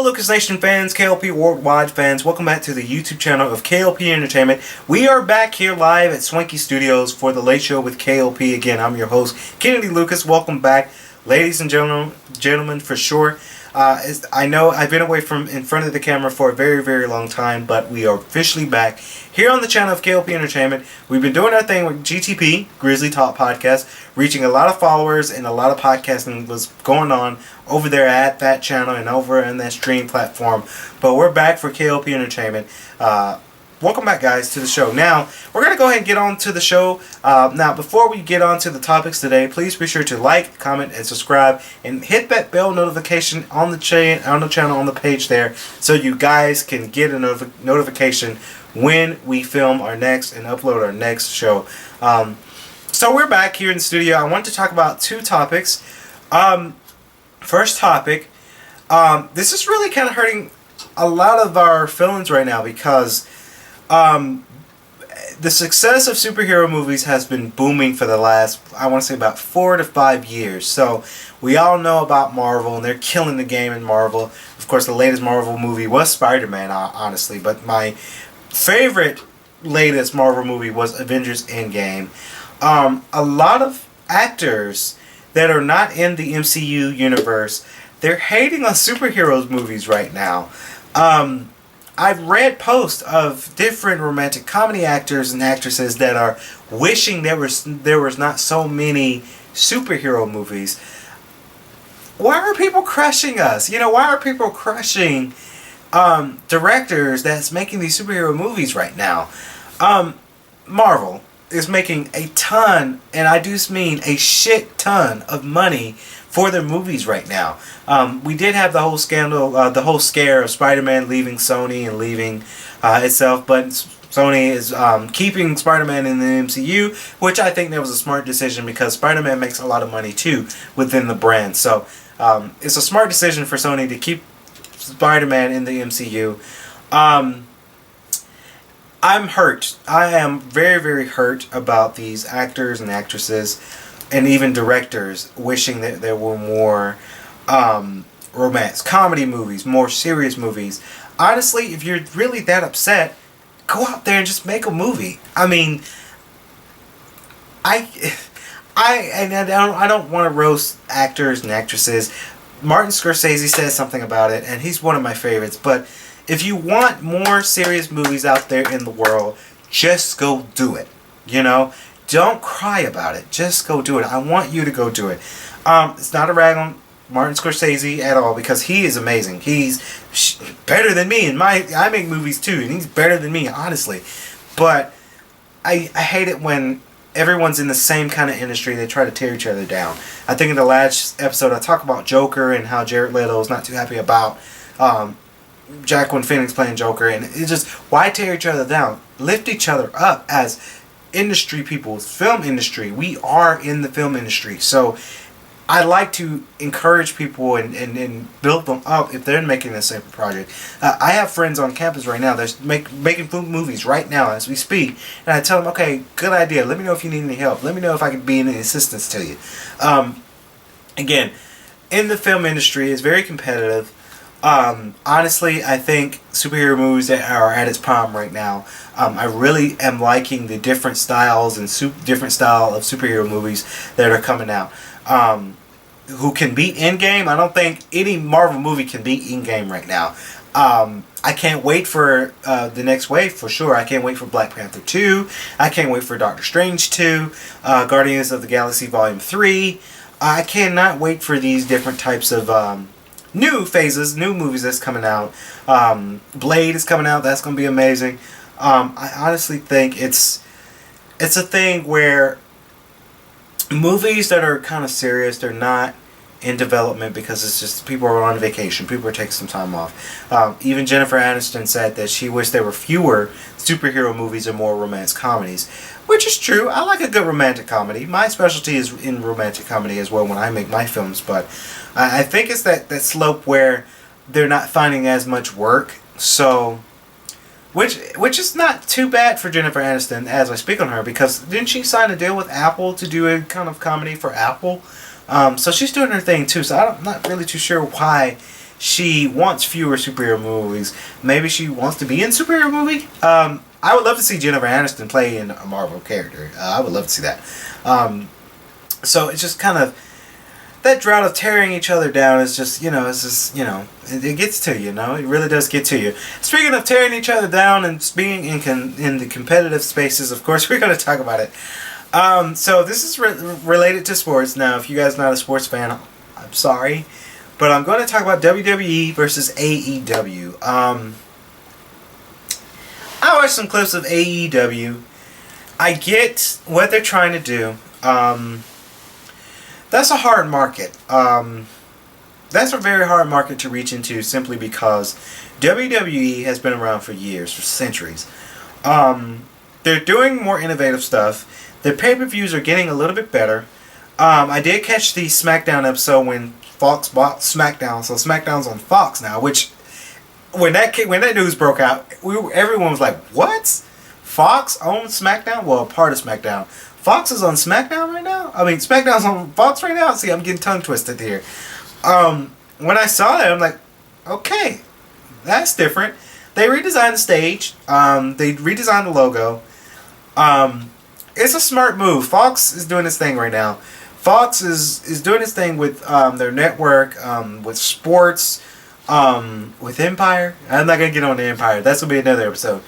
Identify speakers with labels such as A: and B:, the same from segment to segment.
A: Lucas Nation fans, KLP Worldwide fans, welcome back to the YouTube channel of KLP Entertainment. We are back here live at Swanky Studios for The Late Show with KLP. Again, I'm your host, Kennedy Lucas. Welcome back, ladies and gentlemen, for sure. I know I've been away from in front of the camera for a very, very long time, but we are officially back here on the channel of KLP Entertainment. We've been doing our thing with GTP, Grizzly Talk Podcast, reaching a lot of followers, and a lot of podcasting was going on over there at that channel and over in that stream platform. But we're back for KLP Entertainment. Welcome back, guys, to the show. Now, we're going to go ahead and get on to the show. Now, before we get on to the topics today, please be sure to like, comment, and subscribe, and hit that bell notification on the channel, on the page there, so you guys can get a notification when we film our next and upload our next show. So we're back here in the studio. I want to talk about two topics. First topic, this is really kind of hurting a lot of our feelings right now because the success of superhero movies has been booming for the last, I want to say, about 4 to 5 years. So we all know about Marvel, and they're killing the game in Marvel. Of course, the latest Marvel movie was Spider-Man, honestly, but my favorite latest Marvel movie was Avengers Endgame. A lot of actors that are not in the MCU universe, they're hating on superheroes movies right now. I've read posts of different romantic comedy actors and actresses that are wishing there was not so many superhero movies. Why are people crushing us? You know, why are people crushing directors that's making these superhero movies right now? Marvel is making a ton, and I do mean a shit ton of money for their movies right now. We did have the whole scandal, the whole scare of Spider-Man leaving Sony and leaving itself, but Sony is keeping Spider-Man in the MCU, which I think that was a smart decision because Spider-Man makes a lot of money too within the brand. So it's a smart decision for Sony to keep Spider-Man in the MCU. I'm hurt. I am very, very hurt about these actors and actresses and even directors wishing that there were more romance comedy movies, more serious movies. Honestly, if you're really that upset, go out there and just make a movie. I mean, I don't want to roast actors and actresses. Martin Scorsese says something about it, and he's one of my favorites. But if you want more serious movies out there in the world, just go do it. You know? Don't cry about it. Just go do it. I want you to go do it. It's not a rag on Martin Scorsese at all because he is amazing. He's better than me. And I make movies too, and he's better than me, honestly. But I hate it when everyone's in the same kind of industry. They try to tear each other down. I think in the last episode I talked about Joker and how Jared Leto is not too happy about Joaquin Phoenix playing Joker. And it's just, why tear each other down? Lift each other up as industry people, film industry. We are in the film industry, so I like to encourage people and build them up if they're making the same project. I have friends on campus right now that's making movies right now as we speak, and I tell them, okay, good idea, let me know if you need any help, let me know if I can be any assistance to you. Again, in the film industry, it's very competitive. Honestly, I think superhero movies that are at its prime right now. I really am liking the different styles and different style of superhero movies that are coming out. Who can beat Endgame? I don't think any Marvel movie can beat Endgame right now. I can't wait for the next wave for sure. I can't wait for Black Panther 2. I can't wait for Doctor Strange 2. Guardians of the Galaxy Volume 3. I cannot wait for these different types of new phases, new movies that's coming out. Blade is coming out. That's going to be amazing. I honestly think it's a thing where movies that are kind of serious, they're not in development because it's just people are on vacation. People are taking some time off. Even Jennifer Aniston said that she wished there were fewer superhero movies and more romance comedies, which is true. I like a good romantic comedy. My specialty is in romantic comedy as well when I make my films, but I think it's that slope where they're not finding as much work. So, which is not too bad for Jennifer Aniston as I speak on her, because didn't she sign a deal with Apple to do a kind of comedy for Apple? So she's doing her thing too. So I'm not really too sure why she wants fewer superhero movies. Maybe she wants to be in a superhero movie. I would love to see Jennifer Aniston play in a Marvel character. I would love to see that. So it's just kind of that drought of tearing each other down is just, it's just, it gets to you, It really does get to you. Speaking of tearing each other down and being in the competitive spaces, of course, we're going to talk about it. So this is related to sports. Now, if you guys are not a sports fan, I'm sorry. But I'm going to talk about WWE versus AEW. I watched some clips of AEW. I get what they're trying to do. That's a hard market. That's a very hard market to reach into simply because WWE has been around for years, for centuries. They're doing more innovative stuff. Their pay-per-views are getting a little bit better. I did catch the SmackDown episode when Fox bought SmackDown, so SmackDown's on Fox now. Which, when that news broke out, everyone was like, "What? Fox owns SmackDown? Well, a part of SmackDown. Fox is on SmackDown right now? I mean, SmackDown's on Fox right now? See, I'm getting tongue twisted here. When I saw that, I'm like, okay, that's different. They redesigned the stage. They redesigned the logo. It's a smart move. Fox is doing this thing right now. Fox is doing this thing with their network, with sports, with Empire. I'm not going to get on the Empire. That's going to be another episode.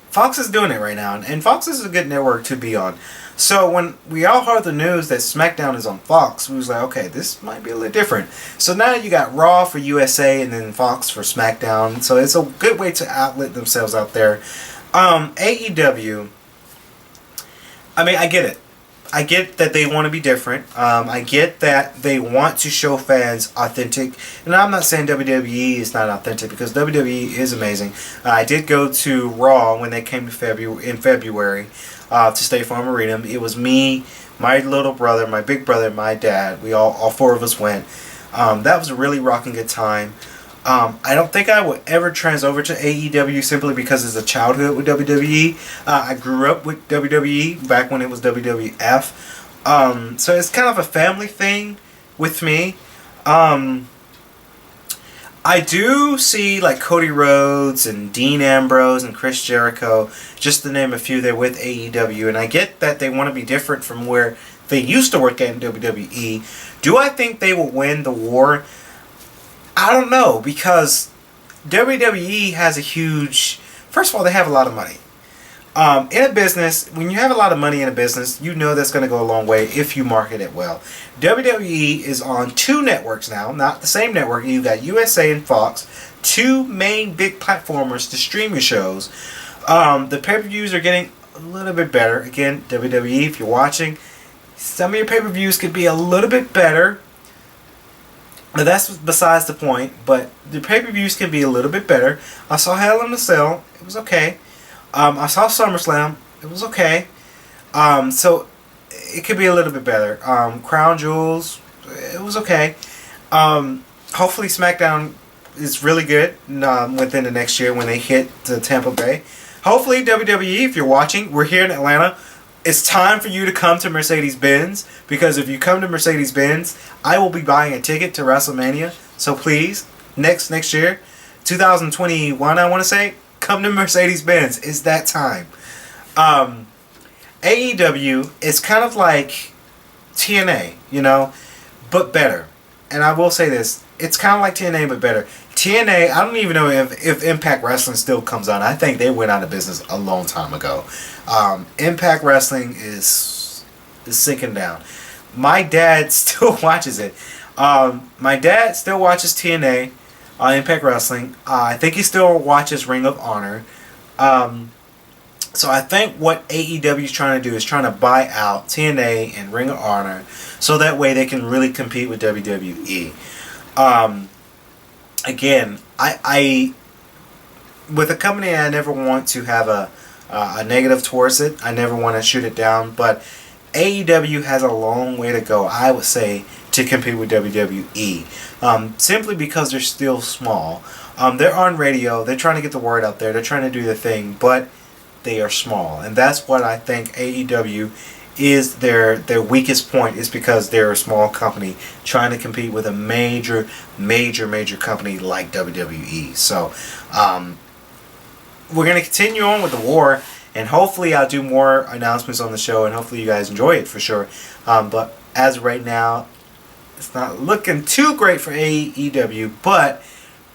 A: Fox is doing it right now, and Fox is a good network to be on. So when we all heard the news that SmackDown is on Fox, we was like, okay, this might be a little different. So now you got Raw for USA and then Fox for SmackDown. So it's a good way to outlet themselves out there. AEW, I mean, I get it. I get that they want to be different. I get that they want to show fans authentic. And I'm not saying WWE is not authentic, because WWE is amazing. I did go to Raw when they came to in February to State Farm Arena. It was me, my little brother, my big brother, and my dad. We all four of us went. That was a really rocking good time. I don't think I would ever trans over to AEW simply because it's a childhood with WWE. I grew up with WWE back when it was WWF. So it's kind of a family thing with me. I do see like Cody Rhodes and Dean Ambrose and Chris Jericho, just to name a few, there with AEW. And I get that they want to be different from where they used to work at in WWE. Do I think they will win the war? I don't know, because WWE has a huge... First of all, they have a lot of money. In a business, when you have a lot of money in a business, you know that's going to go a long way if you market it well. WWE is on 2 networks now, not the same network. You got USA and Fox, 2 main big platformers to stream your shows. The pay-per-views are getting a little bit better. Again, WWE, if you're watching, some of your pay-per-views could be a little bit better. But that's besides the point. But the pay-per-views can be a little bit better. I saw Hell in a Cell. It was okay. I saw SummerSlam. It was okay. So it could be a little bit better. Crown Jewels. It was okay. Hopefully SmackDown is really good within the next year when they hit to Tampa Bay. Hopefully WWE, if you're watching, we're here in Atlanta. It's time for you to come to Mercedes-Benz, because if you come to Mercedes-Benz, I will be buying a ticket to WrestleMania. So please, next year, 2021, I want to say, come to Mercedes-Benz. It's that time. AEW is kind of like TNA, but better. And I will say this, it's kind of like TNA, but better. TNA, I don't even know if Impact Wrestling still comes on. I think they went out of business a long time ago. Impact Wrestling is sinking down. My dad still watches it. My dad still watches TNA on Impact Wrestling. I think he still watches Ring of Honor. So I think what AEW is trying to do is trying to buy out TNA and Ring of Honor, so that way they can really compete with WWE. Again, I with a company, I never want to have a negative towards it. I never want to shoot it down, but AEW has a long way to go, I would say, to compete with WWE. Simply because they're still small. They're on radio. They're trying to get the word out there. They're trying to do the thing, but they are small. And that's what I think AEW is their weakest point is because they're a small company trying to compete with a major company like WWE. So we're going to continue on with the war, and hopefully I'll do more announcements on the show, and hopefully you guys enjoy it for sure. But as of right now, it's not looking too great for AEW, but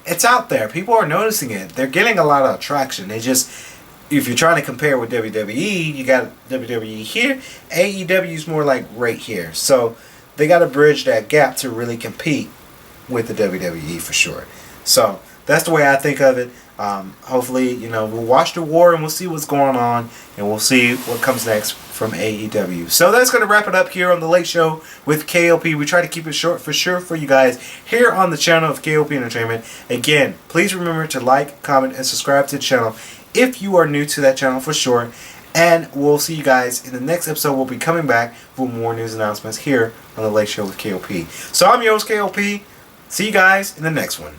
A: it's out there. People are noticing it. They're getting a lot of traction. They just, if you're trying to compare with WWE, you got WWE here. AEW is more like right here. So they got to bridge that gap to really compete with the WWE for sure. So that's the way I think of it. Hopefully, we'll watch the war and we'll see what's going on, and we'll see what comes next from AEW. So that's going to wrap it up here on The Late Show with KLP. We try to keep it short for sure for you guys here on the channel of KLP Entertainment. Again, please remember to like, comment, and subscribe to the channel if you are new to that channel for sure. And we'll see you guys in the next episode. We'll be coming back with more news announcements here on The Late Show with KLP. So I'm your host, KLP. See you guys in the next one.